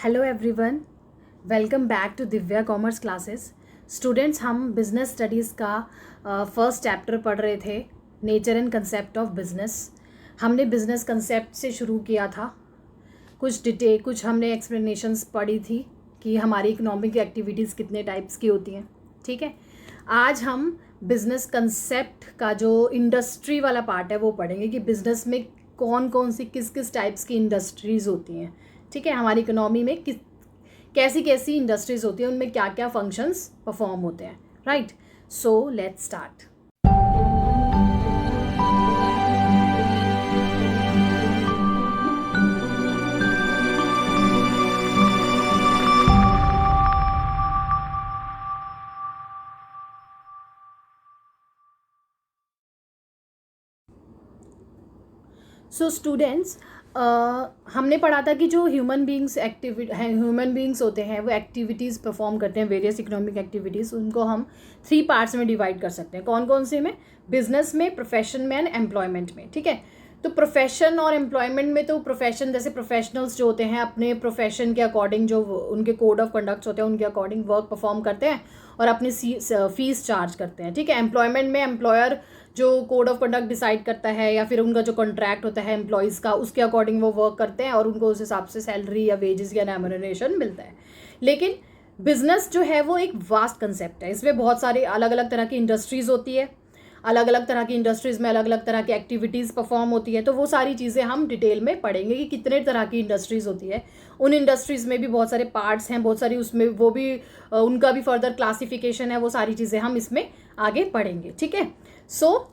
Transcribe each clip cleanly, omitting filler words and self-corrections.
Hello everyone, welcome back to Divya commerce classes. Students, हम business studies का first chapter पढ़ रहे थे, nature and concept of business. हमने बिजनेस कंसेप्ट से शुरू किया था। कुछ हमने एक्सप्लेनेशंस पढ़ी थी कि हमारी इकोनॉमिक एक्टिविटीज़ कितने टाइप्स की होती हैं। ठीक है, आज हम बिजनेस कंसेप्ट का जो इंडस्ट्री वाला पार्ट है वो पढ़ेंगे कि बिजनेस में कौन कौन सी किस टाइप्स की इंडस्ट्रीज़ होती हैं। ठीक है, हमारी इकोनॉमी में कैसी कैसी इंडस्ट्रीज़ होती हैं, उनमें क्या क्या फंक्शंस परफॉर्म होते हैं। Right, so let's start. So students, हमने पढ़ा था कि जो ह्यूमन बींग्स होते हैं वो एक्टिविटीज़ परफॉर्म करते हैं, वेरियस इकोनॉमिक एक्टिविटीज़। उनको हम 3 पार्ट्स में डिवाइड कर सकते हैं। कौन कौन से में? बिजनेस में, प्रोफेशन में एंड एम्प्लॉयमेंट में। ठीक है, तो प्रोफेशन और एम्प्लॉयमेंट में तो प्रोफेशन जैसे प्रोफेशनल्स जो होते हैं अपने प्रोफेशन के अकॉर्डिंग, जो उनके कोड ऑफ कंडक्ट्स होते हैं उनके अकॉर्डिंग वर्क परफॉर्म करते हैं और अपनी फीस चार्ज करते हैं। ठीक है, एम्प्लॉयमेंट में एम्प्लॉयर जो कोड ऑफ कंडक्ट डिसाइड करता है या फिर उनका जो कॉन्ट्रैक्ट होता है एम्प्लॉयज़ का, उसके अकॉर्डिंग वो वर्क करते हैं और उनको उस हिसाब से सैलरी या वेजेस या रेम्यूनरेशन मिलता है। लेकिन बिजनेस जो है वो एक वास्ट कंसेप्ट है। इसमें बहुत सारी अलग अलग तरह की इंडस्ट्रीज़ होती है, अलग अलग तरह की इंडस्ट्रीज़ में अलग अलग तरह की एक्टिविटीज़ परफॉर्म होती है। तो वो सारी चीज़ें हम डिटेल में पढ़ेंगे कि कितने तरह की इंडस्ट्रीज़ होती है। उन इंडस्ट्रीज़ में भी बहुत सारे पार्ट्स हैं, बहुत सारी उसमें वो भी उनका भी फर्दर क्लासिफिकेशन है। वो सारी चीज़ें हम इसमें आगे पढ़ेंगे। ठीक है, सो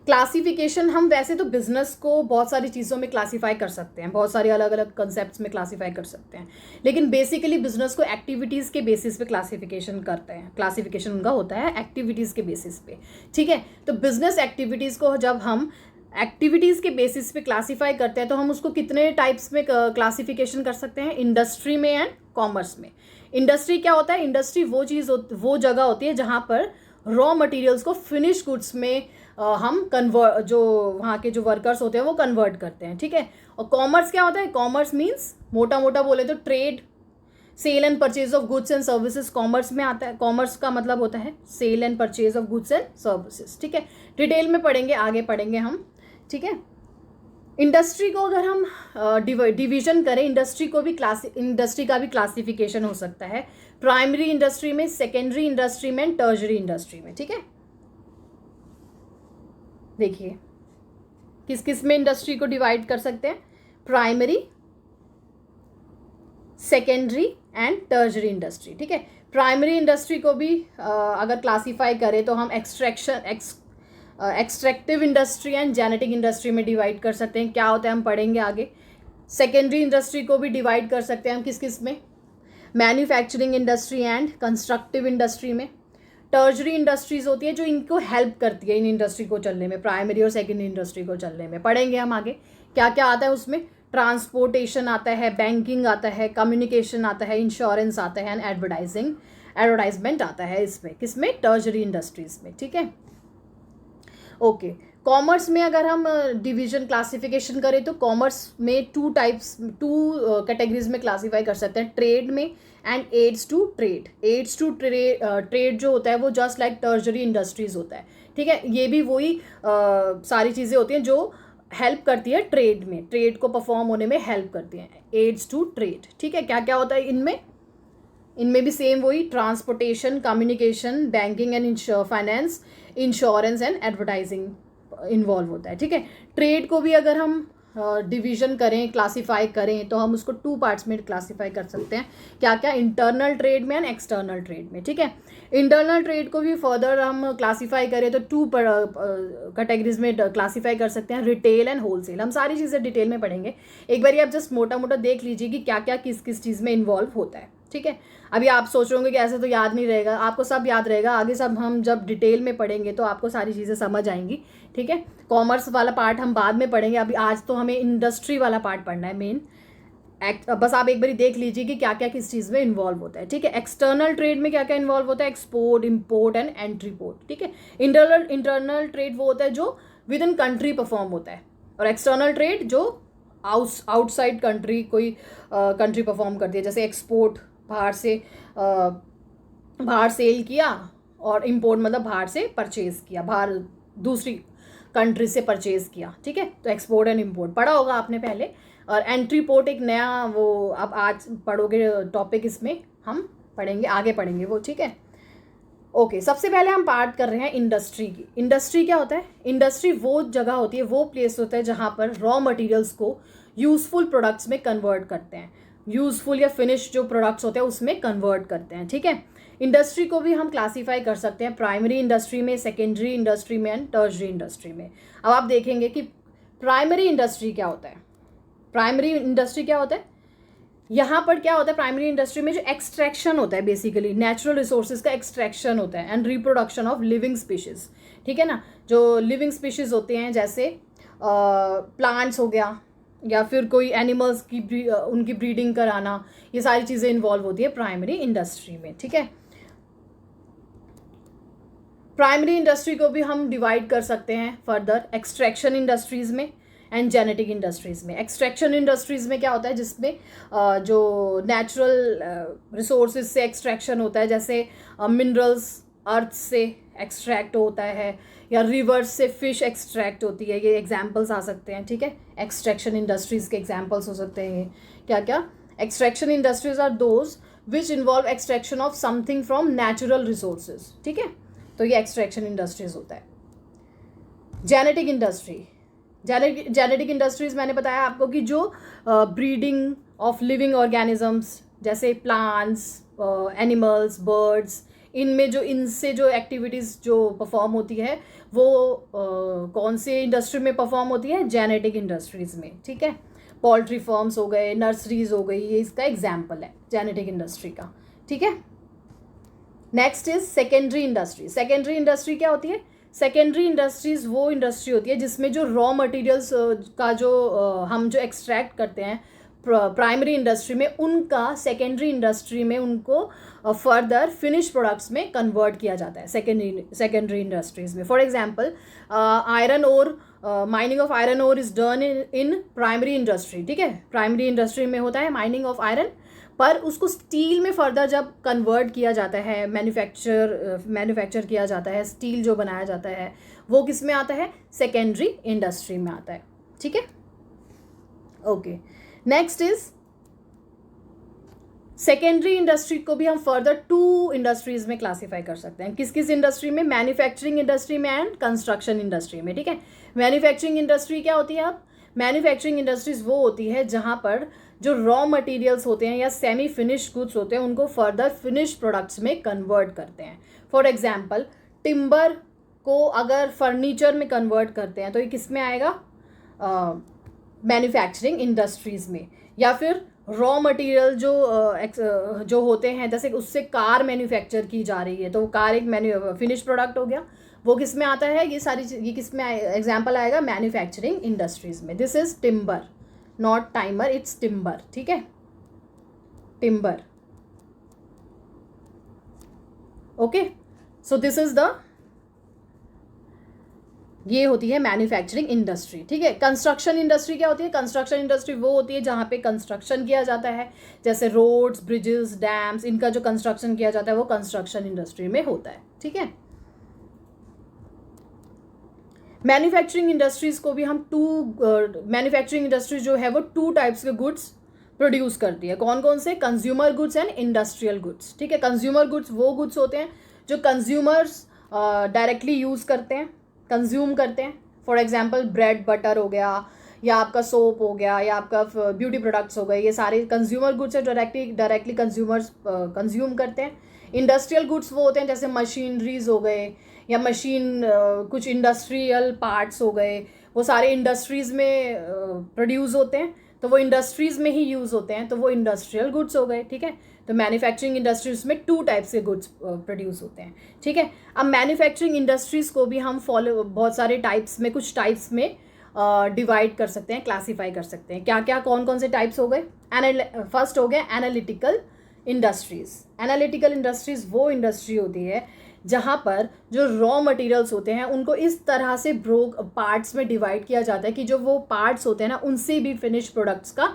क्लासिफिकेशन, हम वैसे तो बिजनेस को बहुत सारी चीज़ों में क्लासीफाई कर सकते हैं, बहुत सारे अलग अलग कंसेप्ट्स में क्लासीफाई कर सकते हैं, लेकिन बेसिकली बिजनेस को एक्टिविटीज़ के बेसिस पे क्लासिफिकेशन करते हैं। क्लासिफिकेशन उनका होता है एक्टिविटीज़ के बेसिस पे। ठीक है, तो बिजनेस एक्टिविटीज़ को जब हम एक्टिविटीज़ के बेसिस पे क्लासीफाई करते हैं तो हम उसको कितने टाइप्स में क्लासिफिकेशन कर सकते हैं? इंडस्ट्री में एंड कॉमर्स में। इंडस्ट्री क्या होता है? इंडस्ट्री वो जगह होती है जहाँ पर रॉ मटेरियल्स को फिनिश गुड्स में हम जो वहाँ के जो वर्कर्स होते हैं वो कन्वर्ट करते हैं। ठीक है, और कॉमर्स क्या होता है? कॉमर्स मीन्स मोटा मोटा बोले तो trade, sale and purchase of goods and services commerce में आता है। कॉमर्स का मतलब होता है sale and purchase of goods and services. ठीक है, डिटेल में पढ़ेंगे, आगे पढ़ेंगे हम। ठीक है, इंडस्ट्री को अगर हम डिवीजन करें, इंडस्ट्री का भी क्लासिफिकेशन हो सकता है प्राइमरी इंडस्ट्री में, सेकेंडरी इंडस्ट्री में, टर्शरी इंडस्ट्री में। ठीक है, देखिए किस किस में इंडस्ट्री को डिवाइड कर सकते हैं? Primary, secondary and tertiary industry. ठीक है, प्राइमरी इंडस्ट्री को भी अगर क्लासीफाई करें तो हम extractive industry and genetic industry में डिवाइड कर सकते हैं। क्या होता है हम पढ़ेंगे आगे। सेकेंडरी इंडस्ट्री को भी डिवाइड कर सकते हैं हम किस किस में? Manufacturing industry and constructive industry में। टर्शरी इंडस्ट्रीज होती है जो इनको हेल्प करती है इन इंडस्ट्री को चलने में, प्राइमरी और सेकेंडरी इंडस्ट्री को चलने में। पढ़ेंगे हम आगे क्या क्या आता है उसमें। ट्रांसपोर्टेशन आता है, बैंकिंग आता है, कम्युनिकेशन आता है, इंश्योरेंस आता है एंड एडवर्टाइजमेंट आता है इसमें, किसमें? टर्शरी इंडस्ट्रीज में। ठीक है, ओके। कॉमर्स में अगर हम डिवीजन क्लासिफिकेशन करें तो कॉमर्स में टू कैटेगरीज में क्लासीफाई कर सकते हैं, ट्रेड में and aids to trade. Aids to trade जो होता है वो जस्ट लाइक टर्शरी इंडस्ट्रीज होता है। ठीक है, ये भी वही सारी चीज़ें होती हैं जो हेल्प करती है ट्रेड में, ट्रेड को परफॉर्म होने में हेल्प करती हैं। Aids to trade. ठीक है, क्या क्या होता है इनमें भी सेम वही, transportation, communication, banking and finance, insurance and advertising involve होता है। ठीक है, ट्रेड को भी अगर हम डिवीजन करें, क्लासीफाई करें तो हम उसको 2 पार्ट्स में क्लासीफाई कर सकते हैं। क्या क्या? इंटरनल ट्रेड में एंड एक्सटर्नल ट्रेड में। ठीक है, इंटरनल ट्रेड को भी फर्दर हम क्लासीफाई करें तो 2 कैटेगरीज में क्लासीफाई कर सकते हैं, रिटेल एंड होलसेल। हम सारी चीज़ें डिटेल में पढ़ेंगे। एक बार आप जस्ट मोटा मोटा देख लीजिए कि क्या क्या किस किस चीज़ में इन्वॉल्व होता है। ठीक है, अभी आप सोच रहे होंगे कि ऐसे तो याद नहीं रहेगा, आपको सब याद रहेगा। आगे सब हम जब डिटेल में पढ़ेंगे तो आपको सारी चीज़ें समझ आएंगी। ठीक है, कॉमर्स वाला पार्ट हम बाद में पढ़ेंगे, अभी आज तो हमें इंडस्ट्री वाला पार्ट पढ़ना है मेन। बस आप एक बार देख लीजिए कि क्या क्या किस चीज़ में इन्वॉल्व होता है। ठीक है, एक्सटर्नल ट्रेड में क्या क्या इन्वॉल्व होता है? Export, import and entry port. ठीक है, इंटरनल ट्रेड वो होता है जो विद इन कंट्री परफॉर्म होता है, और एक्सटर्नल ट्रेड जो आउटसाइड कंट्री कोई कंट्री परफॉर्म करती है, जैसे एक्सपोर्ट बाहर सेल किया, और इम्पोर्ट मतलब बाहर से परचेज किया, बाहर दूसरी कंट्री से परचेज किया, ठीक है। तो एक्सपोर्ट एंड इम्पोर्ट पढ़ा होगा आपने पहले। और एंट्री पोर्ट एक नया वो अब आज पढ़ोगे टॉपिक, इसमें हम पढ़ेंगे, आगे पढ़ेंगे वो, ठीक है। ओके, सबसे पहले हम बात कर रहे हैं इंडस्ट्री की। इंडस्ट्री क्या होता है? इंडस्ट्री वो जगह होती है, वो प्लेस होता है जहाँ पर रॉ मटेरियल्स को यूजफुल प्रोडक्ट्स में कन्वर्ट करते हैं, यूजफुल या फिनिश जो प्रोडक्ट्स होते हैं उसमें कन्वर्ट करते हैं, ठीक है। इंडस्ट्री को भी हम क्लासीफाई कर सकते हैं प्राइमरी इंडस्ट्री में, सेकेंडरी इंडस्ट्री में एंड टर्शरी इंडस्ट्री में। अब आप देखेंगे कि प्राइमरी इंडस्ट्री क्या होता है। प्राइमरी इंडस्ट्री क्या होता है? यहाँ पर क्या होता है प्राइमरी इंडस्ट्री में? जो एक्सट्रैक्शन होता है, बेसिकली नेचुरल रिसोर्सेज का एक्सट्रैक्शन होता है and reproduction of living species, ठीक है ना। जो लिविंग स्पीशीज होते हैं जैसे प्लांट्स हो गया, या फिर कोई एनिमल्स की उनकी ब्रीडिंग कराना, ये सारी चीज़ें इन्वॉल्व होती है प्राइमरी इंडस्ट्री में, ठीक है। प्राइमरी इंडस्ट्री को भी हम डिवाइड कर सकते हैं फर्दर एक्सट्रैक्शन इंडस्ट्रीज़ में एंड जेनेटिक इंडस्ट्रीज़ में। एक्सट्रैक्शन इंडस्ट्रीज़ में क्या होता है? जिसमें जो नेचुरल रिसोर्सेज से एक्सट्रैक्शन होता है, जैसे मिनरल्स अर्थ से एक्सट्रैक्ट होता है, या रिवर्स से फिश एक्सट्रैक्ट होती है, ये एग्जाम्पल्स आ सकते हैं, ठीक है। एक्सट्रैक्शन इंडस्ट्रीज़ के एग्जाम्पल्स हो सकते हैं ये क्या क्या? Extraction industries are those which involve extraction of something from natural resources, ठीक है। तो ये एक्सट्रैक्शन इंडस्ट्रीज होता है। जेनेटिक इंडस्ट्री, जेनेटिक इंडस्ट्रीज मैंने बताया आपको कि जो ब्रीडिंग ऑफ लिविंग ऑर्गेनिजम्स जैसे प्लांट्स, एनिमल्स, बर्ड्स, इनमें जो इनसे जो एक्टिविटीज़ जो परफॉर्म होती है वो कौन से इंडस्ट्री में परफॉर्म होती है? जेनेटिक इंडस्ट्रीज़ में, ठीक है। पोल्ट्री फार्म्स हो गए, नर्सरीज हो गई, ये इसका एग्जाम्पल है जेनेटिक इंडस्ट्री का, ठीक है। Next is secondary industry. Secondary industry क्या होती है? सेकेंडरी इंडस्ट्रीज वो इंडस्ट्री होती है जिसमें जो रॉ मटेरियल्स का जो हम जो एक्सट्रैक्ट करते हैं प्राइमरी इंडस्ट्री में, उनका सेकेंडरी इंडस्ट्री में उनको फर्दर फिनिश प्रोडक्ट्स में कन्वर्ट किया जाता है सेकेंडरी इंडस्ट्रीज में। For example iron ore, mining of iron ore is done in primary industry, ठीक है। प्राइमरी इंडस्ट्री में होता है माइनिंग ऑफ आयरन, पर उसको स्टील में फर्दर जब कन्वर्ट किया जाता है, मैन्युफैक्चर किया जाता है, स्टील जो बनाया जाता है वो किस में आता है? सेकेंडरी इंडस्ट्री में आता है, ठीक है। Okay, next is secondary industry को भी हम फर्दर 2 इंडस्ट्रीज में क्लासीफाई कर सकते हैं। किस किस इंडस्ट्री में? मैन्युफैक्चरिंग इंडस्ट्री में एंड कंस्ट्रक्शन इंडस्ट्री में, ठीक है। मैन्युफैक्चरिंग इंडस्ट्री क्या होती है? अब मैन्युफैक्चरिंग इंडस्ट्रीज वो होती है जहाँ पर जो रॉ मटेरियल्स होते हैं या सेमी फिनिश गुड्स होते हैं उनको फर्दर फिनिश प्रोडक्ट्स में कन्वर्ट करते हैं। फॉर एग्जांपल टिम्बर को अगर फर्नीचर में कन्वर्ट करते हैं तो ये किस में आएगा? मैन्युफैक्चरिंग इंडस्ट्रीज़ में। या फिर रॉ मटेरियल जो होते हैं, जैसे उससे कार मैन्युफैक्चर की जा रही है तो वो कार एक फिनिश प्रोडक्ट हो गया, वो किस में आता है? ये किस में एग्जाम्पल आएगा? मैन्युफैक्चरिंग इंडस्ट्रीज़ में। This is timber, not timer, it's timber, ठीक है, timber. Okay, so this is the, ये होती है मैन्युफैक्चरिंग इंडस्ट्री, ठीक है। कंस्ट्रक्शन इंडस्ट्री क्या होती है? कंस्ट्रक्शन इंडस्ट्री वो होती है जहाँ पे कंस्ट्रक्शन किया जाता है, जैसे रोड्स, ब्रिजेस, डैम्स, इनका जो कंस्ट्रक्शन किया जाता है वो कंस्ट्रक्शन इंडस्ट्री में होता है, ठीक है। मैन्युफैक्चरिंग इंडस्ट्रीज को भी हम मैन्युफैक्चरिंग इंडस्ट्री जो है वो 2 टाइप्स के गुड्स प्रोड्यूस करती है। कौन कौन से? Consumer goods and industrial goods, ठीक है। कंज्यूमर गुड्स वो गुड्स होते हैं जो कंज्यूमर्स डायरेक्टली यूज़ करते हैं, कंज्यूम करते हैं। फॉर एग्जांपल ब्रेड बटर हो गया, या आपका सोप हो गया, या आपका ब्यूटी प्रोडक्ट्स हो गए, ये सारे कंज्यूमर गुड्स है, डायरेक्टली कंज्यूमर्स कंज्यूम करते हैं। इंडस्ट्रियल गुड्स वो होते हैं जैसे मशीनरीज हो गए, या कुछ इंडस्ट्रियल पार्ट्स हो गए, वो सारे इंडस्ट्रीज़ में प्रोड्यूस होते हैं तो वो इंडस्ट्रीज़ में ही यूज़ होते हैं, तो वो इंडस्ट्रियल गुड्स हो गए, ठीक है। तो मैन्युफैक्चरिंग इंडस्ट्रीज में 2 टाइप्स के गुड्स प्रोड्यूस होते हैं, ठीक है। अब मैन्युफैक्चरिंग इंडस्ट्रीज़ को भी हम बहुत सारे टाइप्स में, कुछ टाइप्स में डिवाइड कर सकते हैं, क्लासीफाई कर सकते हैं। क्या क्या, कौन कौन से टाइप्स हो गए? फर्स्ट हो गया एनालिटिकल इंडस्ट्रीज़। एनालिटिकल इंडस्ट्रीज़ वो इंडस्ट्री होती है जहाँ पर जो रॉ मटेरियल्स होते हैं उनको इस तरह से पार्ट्स में डिवाइड किया जाता है कि जो वो पार्ट्स होते हैं ना उनसे भी फिनिश प्रोडक्ट्स का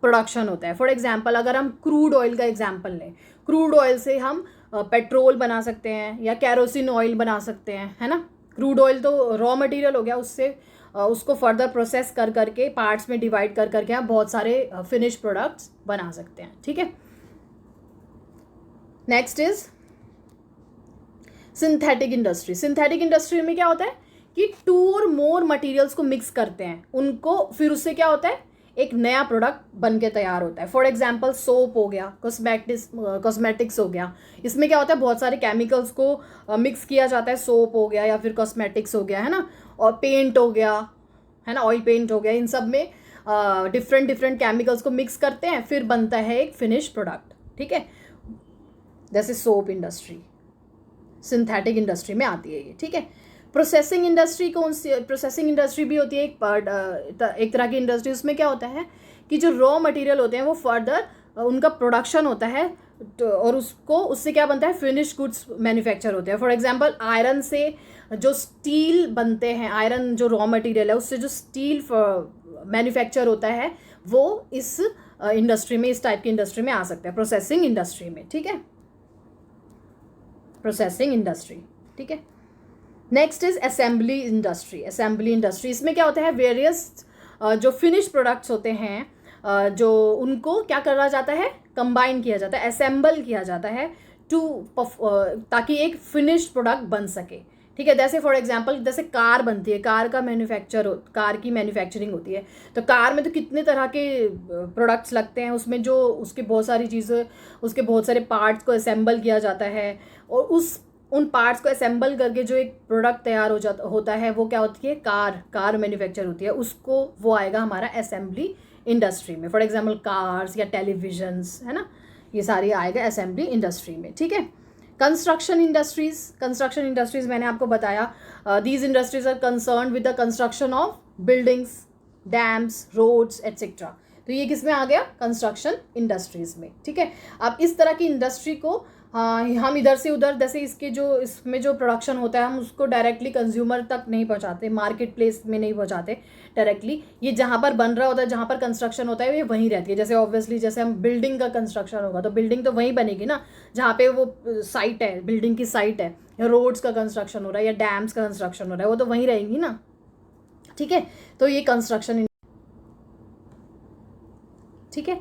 प्रोडक्शन होता है। फॉर एग्जांपल अगर हम क्रूड ऑयल का एग्जांपल लें, क्रूड ऑयल से हम पेट्रोल बना सकते हैं या कैरोसिन ऑयल बना सकते हैं, है ना। क्रूड ऑयल तो रॉ मटेरियल हो गया, उससे उसको फर्दर प्रोसेस कर करके पार्ट्स में डिवाइड कर करके हम बहुत सारे फिनिश प्रोडक्ट्स बना सकते हैं, ठीक है। Next is synthetic industry. Synthetic industry में क्या होता है कि 2 और मोर मटेरियल्स को मिक्स करते हैं उनको, फिर उससे क्या होता है एक नया प्रोडक्ट बन के तैयार होता है। फॉर एग्जाम्पल सोप हो गया, कॉस्मेटिक्स हो गया, इसमें क्या होता है बहुत सारे केमिकल्स को मिक्स किया जाता है। सोप हो गया या फिर कॉस्मेटिक्स हो गया, है ना, और पेंट हो गया, है ना, ऑयल पेंट हो गया, इन सब में डिफरेंट केमिकल्स को मिक्स करते हैं, फिर बनता है एक फिनिश प्रोडक्ट, ठीक है। जैसे सोप इंडस्ट्री सिंथेटिक इंडस्ट्री में आती है ये, ठीक है। प्रोसेसिंग इंडस्ट्री कौन सी? प्रोसेसिंग इंडस्ट्री भी होती है एक तरह की इंडस्ट्री। उसमें क्या होता है कि जो रॉ मटेरियल होते हैं वो फर्दर उनका प्रोडक्शन होता है और उससे क्या बनता है फिनिश गुड्स मैन्युफैक्चर होते हैं। फॉर एग्जांपल आयरन से जो स्टील बनते हैं, आयरन जो रॉ मटेरियल है उससे जो स्टील मैन्युफैक्चर होता है वो इस इंडस्ट्री में, इस टाइप की इंडस्ट्री में आ सकता है, प्रोसेसिंग इंडस्ट्री में, ठीक है। प्रोसेसिंग इंडस्ट्री, ठीक है। Next is assembly industry. Assembly industry इसमें क्या होता है वेरियस जो फिनिश प्रोडक्ट्स होते हैं जो उनको क्या करा जाता है कंबाइन किया जाता है, असेंबल किया जाता है ताकि एक फिनिश्ड प्रोडक्ट बन सके, ठीक है। जैसे फॉर एग्जांपल जैसे कार बनती है, कार की मैन्युफैक्चरिंग होती है, तो कार में तो कितने तरह के प्रोडक्ट्स लगते हैं, उसमें जो उसके बहुत सारी चीज़ें, उसके बहुत सारे पार्ट्स को असेंबल किया जाता है और उन पार्ट्स को असेंबल करके जो एक प्रोडक्ट तैयार होता है वो क्या होती है कार मैन्युफैक्चर होती है, उसको वो आएगा हमारा असेंबली इंडस्ट्री में। फॉर एग्जांपल कार्स या टेलीविजन्स, है ना, ये सारी आएगा असेंबली इंडस्ट्री में, ठीक है। कंस्ट्रक्शन इंडस्ट्रीज मैंने आपको बताया, these industries are concern with the construction of buildings, dams, roads etcetera. तो ये किस में आ गया कंस्ट्रक्शन इंडस्ट्रीज में, ठीक है। अब इस तरह की इंडस्ट्री को हम इधर से उधर, जैसे इसमें जो प्रोडक्शन होता है हम उसको डायरेक्टली कंज्यूमर तक नहीं पहुंचाते, मार्केट प्लेस में नहीं पहुंचाते डायरेक्टली। ये जहाँ पर बन रहा होता है, जहाँ पर कंस्ट्रक्शन होता है ये वहीं रहती है। जैसे ऑब्वियसली जैसे हम बिल्डिंग का कंस्ट्रक्शन होगा तो बिल्डिंग तो वहीं बनेगी ना जहाँ पे वो साइट है, बिल्डिंग की साइट है, या रोड्स का कंस्ट्रक्शन हो रहा है या डैम्स का कंस्ट्रक्शन हो रहा है, वो तो वहीं रहेंगी ना, ठीक है। तो ये कंस्ट्रक्शन, ठीक है,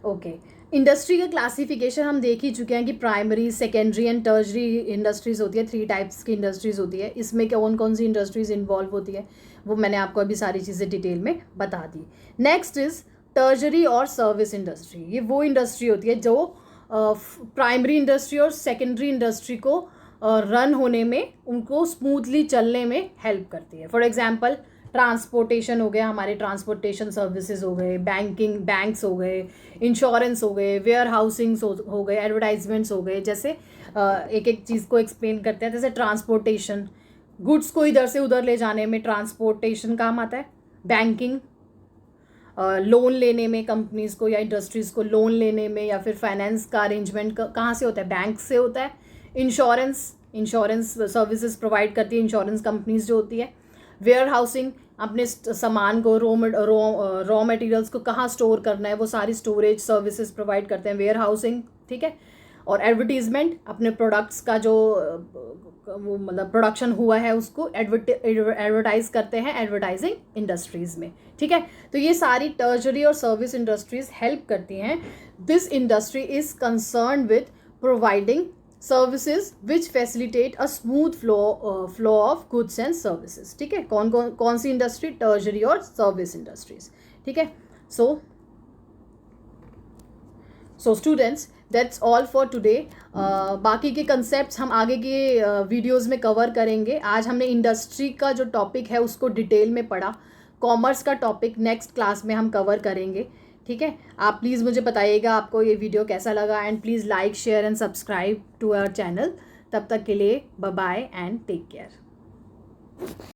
ओके। इंडस्ट्री का क्लासिफिकेशन हम देख ही चुके हैं कि प्राइमरी, सेकेंडरी एंड टर्जरी इंडस्ट्रीज़ होती है। 3 टाइप्स की इंडस्ट्रीज़ होती है। इसमें कौन सी इंडस्ट्रीज़ इन्वॉल्व होती है वो मैंने आपको अभी सारी चीज़ें डिटेल में बता दी। नेक्स्ट इज़ टर्जरी और सर्विस इंडस्ट्री। ये वो इंडस्ट्री होती है जो प्राइमरी इंडस्ट्री और सेकेंडरी इंडस्ट्री को रन होने में, उनको स्मूथली चलने में हेल्प करती है। फॉर एग्जाम्पल ट्रांसपोर्टेशन हो गया, हमारे ट्रांसपोर्टेशन सर्विसेज हो गए, बैंक्स हो गए, इंश्योरेंस हो गए, वेयर हाउसिंग्स हो गए, एडवर्टाइजमेंट्स हो गए। जैसे एक एक चीज़ को एक्सप्लेन करते हैं। जैसे ट्रांसपोर्टेशन, गुड्स को इधर से उधर ले जाने में ट्रांसपोर्टेशन काम आता है। बैंकिंग, लोन लेने में कंपनीज़ को या इंडस्ट्रीज़ को लोन लेने में, या फिर फाइनेंस का अरेंजमेंट कहाँ से होता है, बैंक से होता है। इंश्योरेंस सर्विसेज प्रोवाइड करती है इंश्योरेंस कंपनीज जो होती है। वेयर हाउसिंग, अपने सामान को रॉ मटेरियल्स को कहाँ स्टोर करना है, वो सारी स्टोरेज सर्विसेज प्रोवाइड करते हैं वेयर हाउसिंग, ठीक है। और एडवर्टीजमेंट, अपने प्रोडक्ट्स का जो वो मतलब प्रोडक्शन हुआ है उसको एडवर्टाइज करते हैं एडवर्टाइजिंग इंडस्ट्रीज में, ठीक है। तो ये सारी टर्जरी और सर्विस इंडस्ट्रीज हेल्प करती हैं। This industry is concern with providing services which facilitate a smooth flow of goods and services, ठीक है। कौन सी इंडस्ट्री, टर्जरी और सर्विस इंडस्ट्रीज, ठीक है। So students, that's all for today. बाकी के कंसेप्ट्स हम आगे के वीडियोज़ में कवर करेंगे। आज हमने इंडस्ट्री का जो टॉपिक है उसको डिटेल में पढ़ा। कॉमर्स का टॉपिक नेक्स्ट क्लास में हम कवर करेंगे, ठीक है। आप प्लीज़ मुझे बताइएगा आपको ये वीडियो कैसा लगा, and please like, share and subscribe to our channel. तब तक के लिए bye bye and take care.